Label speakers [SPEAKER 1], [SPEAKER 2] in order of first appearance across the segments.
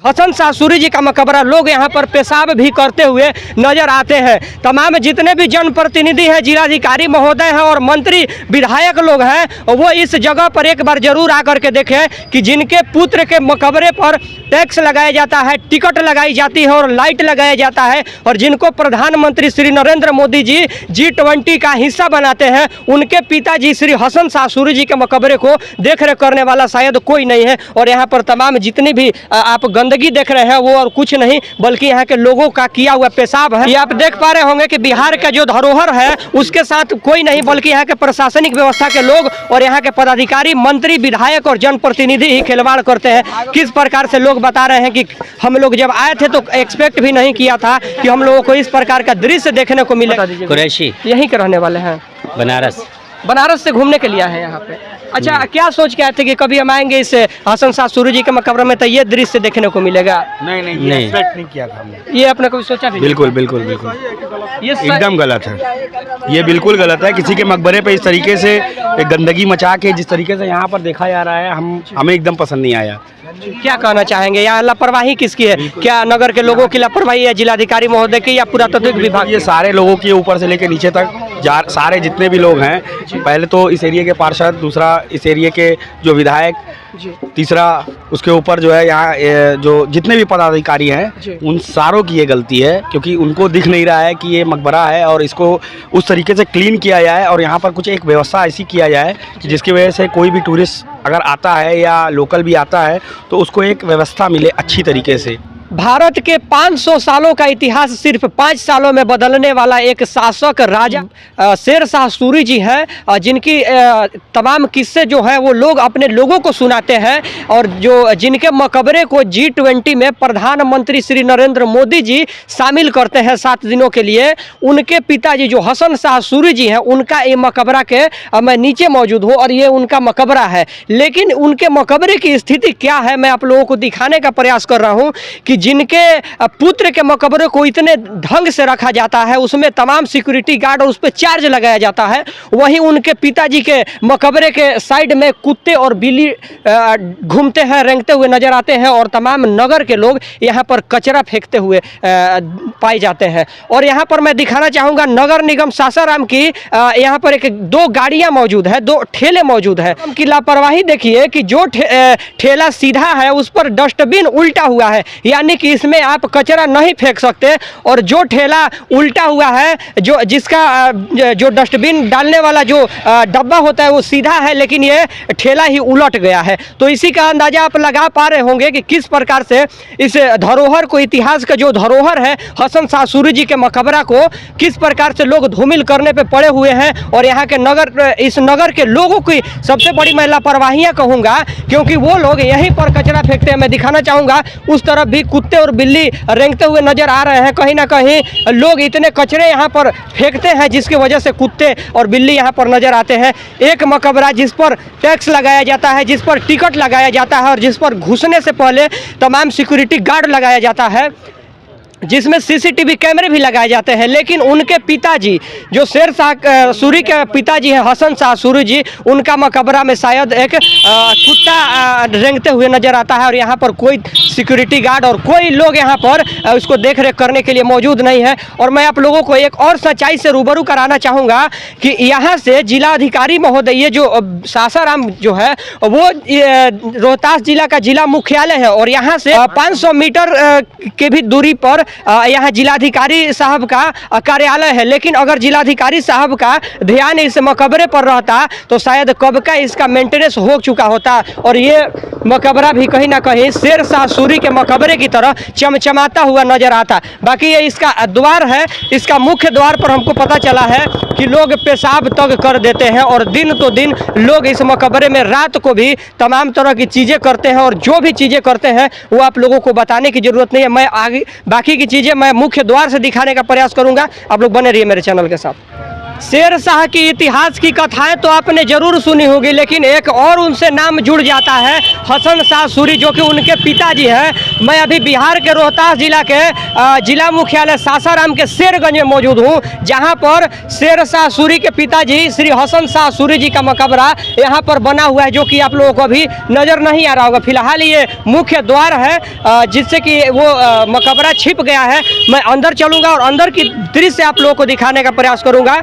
[SPEAKER 1] हसन शाह सूरी जी का मकबरा लोग यहाँ पर पेशाब भी करते हुए नजर आते हैं। तमाम जितने भी जनप्रतिनिधि हैं, जिलाधिकारी महोदय हैं और मंत्री विधायक लोग हैं, वो इस जगह पर एक बार जरूर आकर के देखें कि जिनके पुत्र के मकबरे पर टैक्स लगाया जाता है, टिकट लगाई जाती है और लाइट लगाया जाता है, और जिनको प्रधानमंत्री श्री नरेंद्र मोदी जी G20 का हिस्सा बनाते हैं, उनके पिताजी श्री हसन शाह सूरी जी के मकबरे को देख रेख करने वाला शायद कोई नहीं है। और यहाँ पर तमाम जितनी भी आप गंदगी देख रहे हैं वो और कुछ नहीं बल्कि यहाँ के लोगों का किया हुआ पेशाब है। ये आप देख पा रहे होंगे कि बिहार का जो धरोहर है उसके साथ कोई नहीं बल्कि यहाँ के प्रशासनिक व्यवस्था के लोग और यहाँ के पदाधिकारी, मंत्री, विधायक और जनप्रतिनिधि ही खिलवाड़ करते हैं। किस प्रकार से लोग बता रहे हैं कि हम लोग जब आए थे तो एक्सपेक्ट भी नहीं किया था कि हम लोगों को इस प्रकार का दृश्य देखने को मिलेगा।
[SPEAKER 2] कुरैशी
[SPEAKER 1] यहीं के रहने वाले हैं, बनारस से घूमने के लिए आए हैं यहाँ पे। अच्छा, क्या सोच के आए थे कि कभी हम आएंगे इस हसन शाह सूरी जी के मकबरे में तो ये दृश्य देखने को मिलेगा?
[SPEAKER 3] नहीं एक्सपेक्ट नहीं किया था हमने।
[SPEAKER 1] ये आपने कभी सोचा भी?
[SPEAKER 3] बिल्कुल ये एकदम गलत है, ये बिल्कुल गलत है। किसी के मकबरे पे इस तरीके से गंदगी मचा के जिस तरीके से यहाँ पर देखा जा रहा है, हमें एकदम पसंद नहीं आया।
[SPEAKER 1] क्या कहना चाहेंगे, यहाँ लापरवाही किसकी है? क्या नगर के लोगों की लापरवाही है, जिलाधिकारी महोदय की, या पुरातत्व विभाग?
[SPEAKER 3] ये सारे लोगों की, ऊपर से लेकर नीचे तक सारे जितने भी लोग हैं, पहले तो इस एरिया के पार्षद, दूसरा इस एरिया के जो विधायक, तीसरा उसके ऊपर जो है यहाँ जो जितने भी पदाधिकारी हैं, उन सारों की ये गलती है क्योंकि उनको दिख नहीं रहा है कि ये मकबरा है और इसको उस तरीके से क्लीन किया जाए और यहाँ पर कुछ एक व्यवस्था ऐसी किया जाए जिसकी वजह से कोई भी टूरिस्ट अगर आता है या लोकल भी आता है तो उसको एक व्यवस्था मिले अच्छी तरीके से।
[SPEAKER 1] भारत के 500 सालों का इतिहास सिर्फ 5 सालों में बदलने वाला एक शासक राजा शेर शाह सूरी जी हैं, जिनकी तमाम किस्से जो है वो लोग अपने लोगों को सुनाते हैं और जो जिनके मकबरे को G20 में प्रधानमंत्री श्री नरेंद्र मोदी जी शामिल करते हैं 7 दिनों के लिए। उनके पिताजी जो हसन शाह सूरी जी हैं, उनका ये मकबरा के मैं नीचे मौजूद हूँ और ये उनका मकबरा है। लेकिन उनके मकबरे की स्थिति क्या है मैं आप लोगों को दिखाने का प्रयास कर रहा हूँ कि जिनके पुत्र के मकबरे को इतने ढंग से रखा जाता है, उसमें तमाम सिक्योरिटी गार्ड और उस पर चार्ज लगाया जाता है, वहीं उनके पिताजी के मकबरे के साइड में कुत्ते और बिल्ली घूमते हैं, रेंगते हुए नजर आते हैं और तमाम नगर के लोग यहाँ पर कचरा फेंकते हुए पाए जाते हैं। और यहाँ पर मैं दिखाना चाहूँगा नगर निगम सासाराम की यहाँ पर 2 गाड़ियाँ मौजूद है, 2 ठेले मौजूद है। की लापरवाही देखिए कि जो ठेला सीधा है उस पर डस्टबिन उल्टा हुआ है, यानी कि इसमें आप कचरा नहीं फेंक सकते, और जो ठेला उल्टा हुआ है, जो जिसका जो डस्टबिन डालने वाला जो डब्बा होता है वो सीधा है, लेकिन ये ठेला ही उलट गया है। तो इसी का अंदाजा आप लगा पा रहे होंगे कि किस प्रकार से इस धरोहर को, इतिहास का जो धरोहर है हसन शाह सूरी जी के मकबरा को, किस प्रकार से लोग धूमिल करने पे पड़े हुए हैं। और यहाँ के इस नगर के लोगों की सबसे बड़ी मैं लापरवाहियाँ कहूँगा, क्योंकि वो लोग यहीं पर कचरा फेंकते हैं। मैं दिखाना चाहूँगा उस तरफ भी कुत्ते और बिल्ली रेंगते हुए नजर आ रहे हैं। कहीं ना कहीं लोग इतने कचरे यहाँ पर फेंकते हैं जिसकी वजह से कुत्ते और बिल्ली यहाँ पर नजर आते हैं। एक मकबरा जिस पर टैक्स लगाया जाता है, जिस पर टिकट लगाया जाता है और जिस पर घुसने से पहले तमाम सिक्योरिटी गार्ड लगाया जाता है, जिसमें CCTV कैमरे भी लगाए जाते हैं, लेकिन उनके पिताजी जो शेर शाह सूरी के पिताजी हैं हसन शाह सूरी जी, उनका मकबरा में शायद एक कुत्ता रेंगते हुए नजर आता है और यहाँ पर कोई सिक्योरिटी गार्ड और कोई लोग यहाँ पर उसको देख रेख करने के लिए मौजूद नहीं है। और मैं आप लोगों को एक और सच्चाई से रूबरू कराना चाहूँगा कि यहाँ से जिलाधिकारी महोदय, ये जो सासाराम जो है वो रोहतास जिला का जिला मुख्यालय है और यहाँ से 500 मीटर के भी दूरी पर यहाँ जिलाधिकारी साहब का कार्यालय है। लेकिन अगर जिलाधिकारी साहब का ध्यान इस मकबरे पर रहता तो शायद कब का इसका मेंटेनेंस हो चुका होता और ये मकबरा भी कहीं ना कहीं शेर शाह सूरी के मकबरे की तरह चमचमाता हुआ नजर आता। बाकी ये इसका द्वार है, इसका मुख्य द्वार पर हमको पता चला है कि लोग पेशाब तक कर देते हैं और दिन तो दिन लोग इस मकबरे में रात को भी तमाम तरह की चीज़ें करते हैं और जो भी चीज़ें करते हैं वो आप लोगों को बताने की ज़रूरत नहीं है। मैं आगे बाकी की चीज़ें मैं मुख्य द्वार से दिखाने का प्रयास करूंगा। आप लोग बने रहिए मेरे चैनल के साथ। शेर शाह की इतिहास की कथाएं तो आपने जरूर सुनी होगी, लेकिन एक और उनसे नाम जुड़ जाता है, हसन शाह सूरी, जो कि उनके पिताजी हैं। मैं अभी बिहार के रोहतास जिला के जिला मुख्यालय सासाराम के शेरगंज में मौजूद हूं, जहां पर शेर शाह सूरी के पिताजी श्री हसन शाह सूरी जी का मकबरा यहां पर बना हुआ है, जो कि आप लोगों को अभी नज़र नहीं आ रहा होगा। फिलहाल ये मुख्य द्वार है जिससे कि वो मकबरा छिप गया है। मैं अंदर चलूँगा और अंदर की दृश्य आप लोगों को दिखाने का प्रयास करूँगा।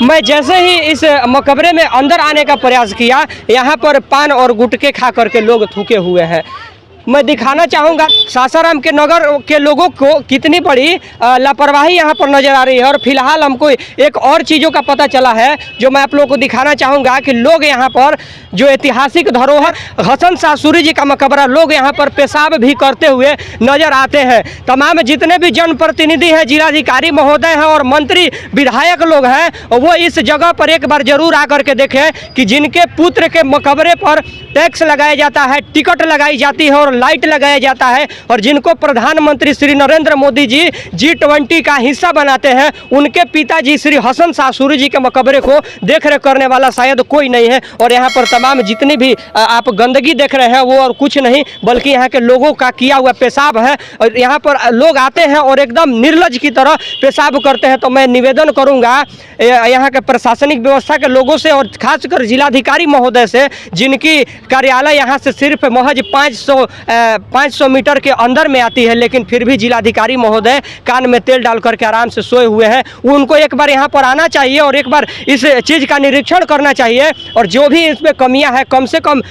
[SPEAKER 1] मैं जैसे ही इस मकबरे में अंदर आने का प्रयास किया, यहाँ पर पान और गुटखे खा करके लोग थूके हुए हैं। मैं दिखाना चाहूँगा सासाराम के नगर के लोगों को कितनी बड़ी लापरवाही यहाँ पर नज़र आ रही है। और फिलहाल हमको एक और चीज़ों का पता चला है जो मैं आप लोगों को दिखाना चाहूँगा कि लोग यहाँ पर जो ऐतिहासिक धरोहर हसन शाह सूरी जी का मकबरा, लोग यहाँ पर पेशाब भी करते हुए नज़र आते हैं। तमाम जितने भी जनप्रतिनिधि हैं, जिलाधिकारी महोदय हैं और मंत्री विधायक लोग हैं, वो इस जगह पर एक बार जरूर आकर के देखें कि जिनके पुत्र के मकबरे पर टैक्स लगाया जाता है, टिकट लगाई जाती है और लाइट लगाया जाता है, और जिनको प्रधानमंत्री श्री नरेंद्र मोदी जी G20 का हिस्सा बनाते हैं, उनके पिताजी श्री हसन शाह सूरी जी के मकबरे को देख रेख करने वाला शायद कोई नहीं है। और यहाँ पर तमाम जितनी भी आप गंदगी देख रहे हैं वो और कुछ नहीं बल्कि यहाँ के लोगों का किया हुआ पेशाब है। और यहाँ पर लोग आते हैं और एकदम निर्लज की तरह पेशाब करते हैं। तो मैं निवेदन करूँगा यहाँ के प्रशासनिक व्यवस्था के लोगों से और खासकर जिलाधिकारी महोदय से, जिनकी कार्यालय यहाँ से सिर्फ महज 500 मीटर के अंदर में आती है, लेकिन फिर भी जिलाधिकारी महोदय कान में तेल डाल करके आराम से सोए हुए हैं। उनको एक बार यहाँ पर आना चाहिए और एक बार इस चीज़ का निरीक्षण करना चाहिए, और जो भी इसमें कमियां हैं कम से कम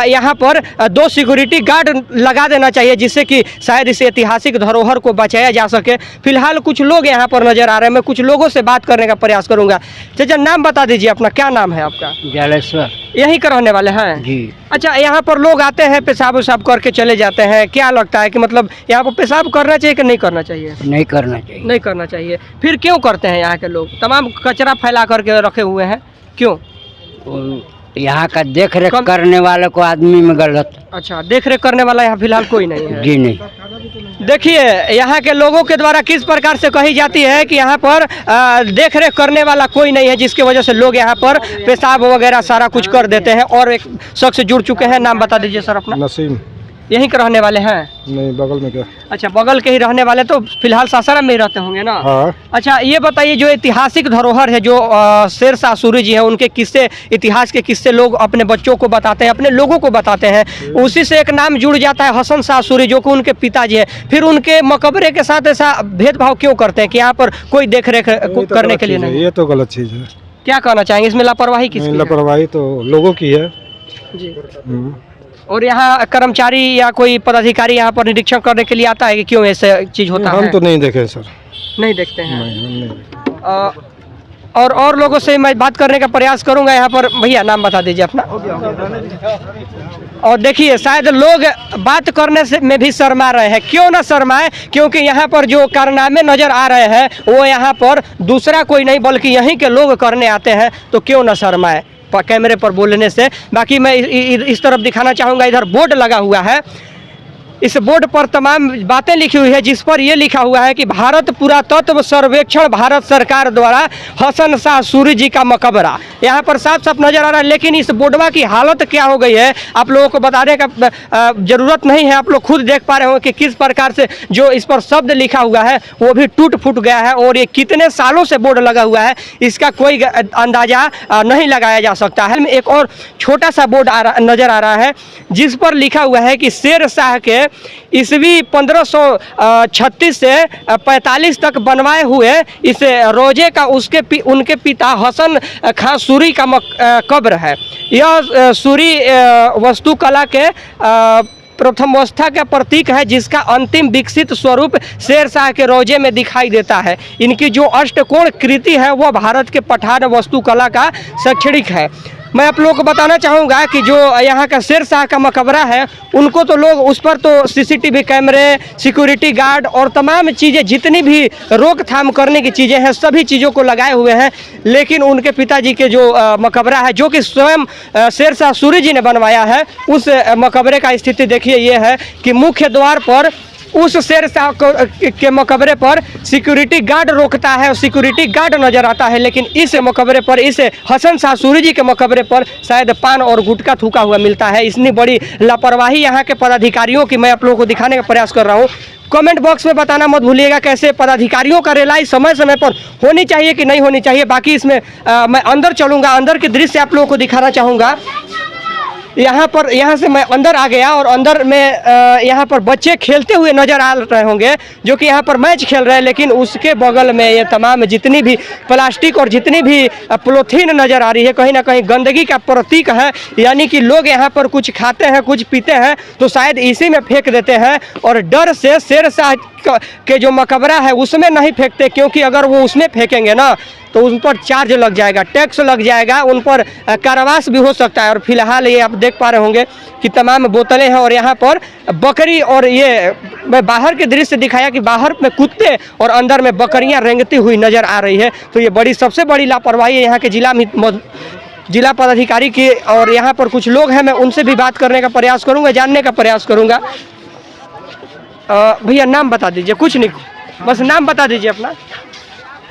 [SPEAKER 1] यहाँ पर 2 सिक्योरिटी गार्ड लगा देना चाहिए, जिससे कि शायद इस ऐतिहासिक धरोहर को बचाया जा सके। फिलहाल कुछ लोग यहाँ पर नज़र आ रहे हैं, मैं कुछ लोगों से बात करने का प्रयास करूँगा। चाचा नाम बता दीजिए अपना, क्या नाम है आपका?
[SPEAKER 2] जालेश्वर
[SPEAKER 1] यहीं का रहने वाले हैं
[SPEAKER 2] जी।
[SPEAKER 1] अच्छा, यहाँ पर लोग आते हैं पेशाब उशाब करके चले जाते हैं, क्या लगता है कि मतलब यहाँ पर पेशाब करना चाहिए कि नहीं करना चाहिए?
[SPEAKER 2] नहीं करना चाहिए।
[SPEAKER 1] नहीं करना चाहिए। फिर क्यों करते हैं यहाँ के लोग? तमाम कचरा फैला करके रखे हुए हैं, क्यों?
[SPEAKER 2] यहाँ का देख रेख करने वाले को आदमी में गलत।
[SPEAKER 1] अच्छा, देख रेख करने वाला यहाँ फिलहाल कोई नहीं है?
[SPEAKER 2] जी नहीं।
[SPEAKER 1] देखिए यहाँ के लोगों के द्वारा किस प्रकार से कही जाती है कि यहाँ पर देख रेख करने वाला कोई नहीं है, जिसकी वजह से लोग यहाँ पर पेशाब वगैरह सारा कुछ कर देते हैं। और एक शख्स जुड़ चुके हैं, नाम बता दीजिए सर अपना।
[SPEAKER 4] नसीम।
[SPEAKER 1] यहीं के रहने वाले हैं?
[SPEAKER 4] नहीं, बगल में क्या?
[SPEAKER 1] अच्छा, बगल के ही रहने वाले, तो फिलहाल सासाराम में ही रहते होंगे ना?
[SPEAKER 4] हाँ।
[SPEAKER 1] अच्छा, ये बताइए जो ऐतिहासिक धरोहर है, जो शेर शाह सूरी जी हैं, उनके किस्से, इतिहास के किस्से लोग अपने बच्चों को बताते हैं, अपने लोगों को बताते हैं, उसी से एक नाम जुड़ जाता है हसन शाह सूरी, जो कि उनके पिताजी हैं। फिर उनके मकबरे के साथ ऐसा भेदभाव क्यों करते हैं कि यहाँ पर कोई देख रेख करने के लिए नहीं?
[SPEAKER 4] ये तो गलत चीज़ है।
[SPEAKER 1] क्या कहना चाहेंगे इसमें? लापरवाही किसकी है?
[SPEAKER 4] लापरवाही तो लोगों की है
[SPEAKER 1] जी। और यहाँ कर्मचारी या कोई पदाधिकारी यहाँ पर निरीक्षण करने के लिए आता है कि क्यों ऐसा चीज होता है?
[SPEAKER 4] हम तो नहीं देखे सर।
[SPEAKER 1] नहीं देखते हैं?
[SPEAKER 4] नहीं, हम नहीं देखे।
[SPEAKER 1] और लोगों से मैं बात करने का प्रयास करूंगा। यहाँ पर भैया नाम बता दीजिए अपना। और देखिए शायद लोग बात करने से में भी शर्मा रहे हैं। क्यों ना शर्माए, क्योंकि यहाँ पर जो कारनामे नज़र आ रहे हैं वो यहाँ पर दूसरा कोई नहीं बल्कि यहीं के लोग करने आते हैं, तो क्यों ना शर्माए कैमरे पर बोलने से। बाकी मैं इस तरफ दिखाना चाहूँगा, इधर बोर्ड लगा हुआ है, इस बोर्ड पर तमाम बातें लिखी हुई है, जिस पर यह लिखा हुआ है कि भारत पुरातत्व सर्वेक्षण भारत सरकार द्वारा हसन शाह सूरी जी का मकबरा। यहाँ पर साफ साफ नजर आ रहा है, लेकिन इस बोर्डवा की हालत क्या हो गई है आप लोगों को बताने का जरूरत नहीं है। आप लोग खुद देख पा रहे हो कि किस प्रकार से जो इस पर शब्द लिखा हुआ है वो भी टूट फूट गया है, और ये कितने सालों से बोर्ड लगा हुआ है इसका कोई अंदाजा नहीं लगाया जा सकता है। एक और छोटा सा बोर्ड नजर आ रहा है जिस पर लिखा हुआ है कि शेर शाह के ईस्वी 1536 से 45 तक बनवाए हुए इस रोजे का उनके पिता हसन खां सूरी का कब्र है। यह सूरी वास्तुकला के प्रथमावस्था का प्रतीक है, जिसका अंतिम विकसित स्वरूप शेर शाह के रोजे में दिखाई देता है। इनकी जो अष्टकोण कृति है वह भारत के पठान वास्तुकला का शैक्षणिक है। मैं आप लोगों को बताना चाहूँगा कि जो यहाँ का शेर शाह का मकबरा है, उनको तो लोग उस पर तो सीसीटीवी कैमरे, सिक्योरिटी गार्ड और तमाम चीज़ें, जितनी भी रोकथाम करने की चीज़ें हैं, सभी चीज़ों को लगाए हुए हैं। लेकिन उनके पिताजी के जो मकबरा है, जो कि स्वयं शेर शाह सूरी जी ने बनवाया है, उस मकबरे का स्थिति देखिए ये है कि मुख्य द्वार पर उस शेरशाह के मकबरे पर सिक्योरिटी गार्ड रोकता है और सिक्योरिटी गार्ड नजर आता है, लेकिन इस मकबरे पर, इस हसन शाह सूरी जी के मकबरे पर शायद पान और गुटखा थूका हुआ मिलता है। इतनी बड़ी लापरवाही यहाँ के पदाधिकारियों की मैं आप लोगों को दिखाने का प्रयास कर रहा हूँ। कमेंट बॉक्स में बताना मत भूलिएगा कैसे पदाधिकारियों का रिलाई समय समय पर होनी चाहिए कि नहीं होनी चाहिए। बाकी इसमें मैं अंदर चलूँगा, अंदर के दृश्य आप लोगों को दिखाना चाहूँगा। यहाँ से मैं अंदर आ गया और अंदर में यहाँ पर बच्चे खेलते हुए नजर आ रहे होंगे जो कि यहाँ पर मैच खेल रहे हैं, लेकिन उसके बगल में ये तमाम जितनी भी प्लास्टिक और जितनी भी पॉलीथीन नजर आ रही है, कहीं ना कहीं गंदगी का प्रतीक है। यानी कि लोग यहाँ पर कुछ खाते हैं, कुछ पीते हैं तो शायद इसी में फेंक देते हैं और डर से शेरशाह के जो मकबरा है उसमें नहीं फेंकते, क्योंकि अगर वो उसमें फेंकेंगे ना तो उन पर चार्ज लग जाएगा, टैक्स लग जाएगा, उन पर कारावास भी हो सकता है। और फिलहाल ये आप देख पा रहे होंगे कि तमाम बोतलें हैं और यहाँ पर बकरी, और ये मैं बाहर के दृश्य दिखाया कि बाहर में कुत्ते और अंदर में बकरियां रेंगती हुई नज़र आ रही है। तो ये सबसे बड़ी लापरवाही है यहाँ के जिला पदाधिकारी की। और यहाँ पर कुछ लोग हैं, मैं उनसे भी बात करने का प्रयास करूँगा, जानने का प्रयास करूँगा। भैया नाम बता दीजिए, कुछ नहीं, बस नाम बता दीजिए, अपना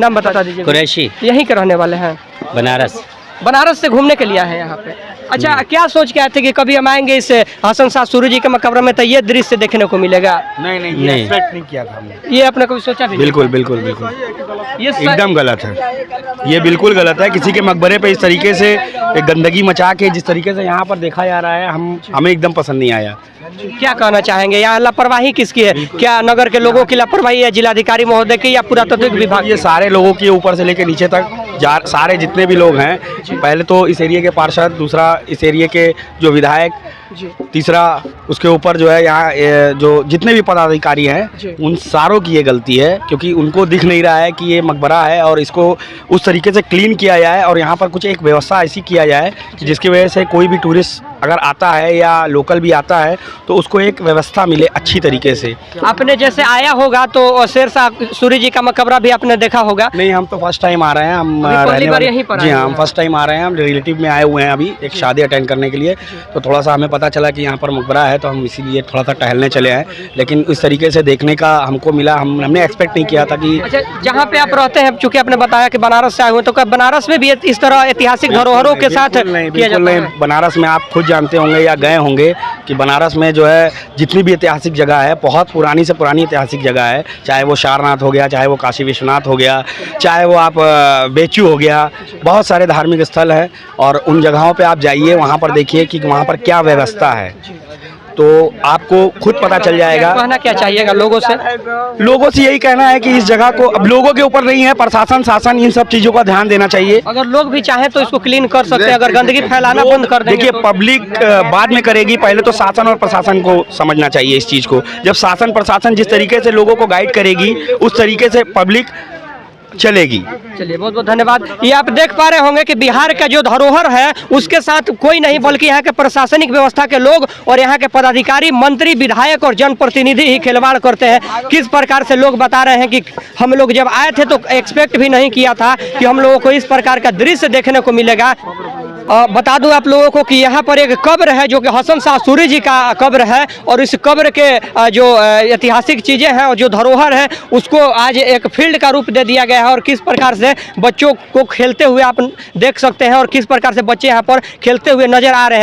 [SPEAKER 1] नाम बता दीजिए।
[SPEAKER 2] कुरैशी,
[SPEAKER 1] यहीं के रहने वाले हैं? बनारस से घूमने के लिए आए हैं यहाँ पे। अच्छा, क्या सोच के आए थे कि कभी हम आएंगे इस हसन शाह सूरी जी के मकबरे में तो ये दृश्य देखने को मिलेगा?
[SPEAKER 3] नहीं, एक्सपेक्ट नहीं किया था हमने।
[SPEAKER 1] ये आपने कभी सोचा भी?
[SPEAKER 3] बिल्कुल ये एकदम गलत है, ये बिल्कुल गलत है। किसी के मकबरे पे इस तरीके से गंदगी मचा के जिस तरीके से यहाँ पर देखा जा रहा है, हमें एकदम पसंद नहीं आया।
[SPEAKER 1] क्या कहना चाहेंगे, यहाँ लापरवाही किसकी है? क्या नगर के लोगों की लापरवाही है, जिलाधिकारी महोदय की, या पुरातत्व विभाग?
[SPEAKER 3] ये सारे लोगों की, ऊपर से लेकर नीचे तक सारे जितने भी लोग हैं, पहले तो इस एरिया के पार्षद, दूसरा इस एरिया के जो विधायक, तीसरा उसके ऊपर जो है यहाँ जो जितने भी पदाधिकारी हैं, उन सारों की ये गलती है, क्योंकि उनको दिख नहीं रहा है कि ये मकबरा है और इसको उस तरीके से क्लीन किया जाए और यहाँ पर कुछ एक व्यवस्था ऐसी किया जाए जिसकी वजह से कोई भी टूरिस्ट अगर आता है या लोकल भी आता है तो उसको एक व्यवस्था मिले अच्छी तरीके से।
[SPEAKER 1] आपने जैसे आया होगा तो शेरशाह सूरी जी का मकबरा भी आपने देखा होगा?
[SPEAKER 3] नहीं, हम तो फर्स्ट टाइम आ रहे हैं, हम
[SPEAKER 1] यहीं पर।
[SPEAKER 3] जी हाँ, हम फर्स्ट टाइम आ रहे हैं, हम रिलेटिव में आए हुए हैं अभी एक शादी अटेंड करने के लिए। तो थोड़ा सा हमें पता चला कि यहाँ पर मकबरा है तो हम इसीलिए थोड़ा सा टहलने चले आए, लेकिन इस तरीके से देखने का हमको मिला, हमने एक्सपेक्ट नहीं किया था कि।
[SPEAKER 1] अच्छा, जहाँ पे आप रहते हैं, चूंकि आपने बताया कि बनारस से आए हुए, तो क्या बनारस में भी इस तरह ऐतिहासिक धरोहरों के साथ किया जाता है?
[SPEAKER 3] बनारस में आप खुद जानते होंगे या गए होंगे कि बनारस में जो है जितनी भी ऐतिहासिक जगह है, बहुत पुरानी से पुरानी ऐतिहासिक जगह है, चाहे वो सारनाथ हो गया, चाहे वो काशी विश्वनाथ हो गया, चाहे वो आप बेचू हो गया, बहुत सारे धार्मिक स्थल हैं। और उन जगहों पे आप जाइए, वहाँ पर देखिए कि वहाँ पर क्या व्यवस्था है, तो आपको खुद पता चल जाएगा।
[SPEAKER 1] कहना क्या चाहिएगा लोगों से?
[SPEAKER 3] लोगों से यही कहना है कि इस जगह को, अब लोगों के ऊपर नहीं है, प्रशासन शासन इन सब चीज़ों का ध्यान देना चाहिए।
[SPEAKER 1] अगर लोग भी चाहें तो इसको क्लीन कर सकते हैं, अगर गंदगी फैलाना बंद कर देंगे।
[SPEAKER 3] देखिए, पब्लिक बाद में करेगी, पहले तो शासन और प्रशासन को समझना चाहिए इस चीज़ को। जब शासन प्रशासन जिस तरीके से लोगों को गाइड करेगी, उस तरीके से पब्लिक चलेगी।
[SPEAKER 1] चलिए, बहुत बहुत धन्यवाद। ये आप देख पा रहे होंगे कि बिहार का जो धरोहर है उसके साथ कोई नहीं, बल्कि यहाँ के प्रशासनिक व्यवस्था के लोग और यहाँ के पदाधिकारी, मंत्री, विधायक और जनप्रतिनिधि ही खिलवाड़ करते हैं। किस प्रकार से लोग बता रहे हैं कि हम लोग जब आए थे तो एक्सपेक्ट भी नहीं किया था कि हम लोगों को इस प्रकार का दृश्य देखने को मिलेगा। बता दूं आप लोगों को कि यहाँ पर एक कब्र है जो कि हसन शाह सूरी जी का कब्र है, और इस कब्र के जो ऐतिहासिक चीज़ें हैं और जो धरोहर है उसको आज एक फील्ड का रूप दे दिया गया है। और किस प्रकार से बच्चों को खेलते हुए आप देख सकते हैं और किस प्रकार से बच्चे यहाँ पर खेलते हुए नजर आ रहे हैं।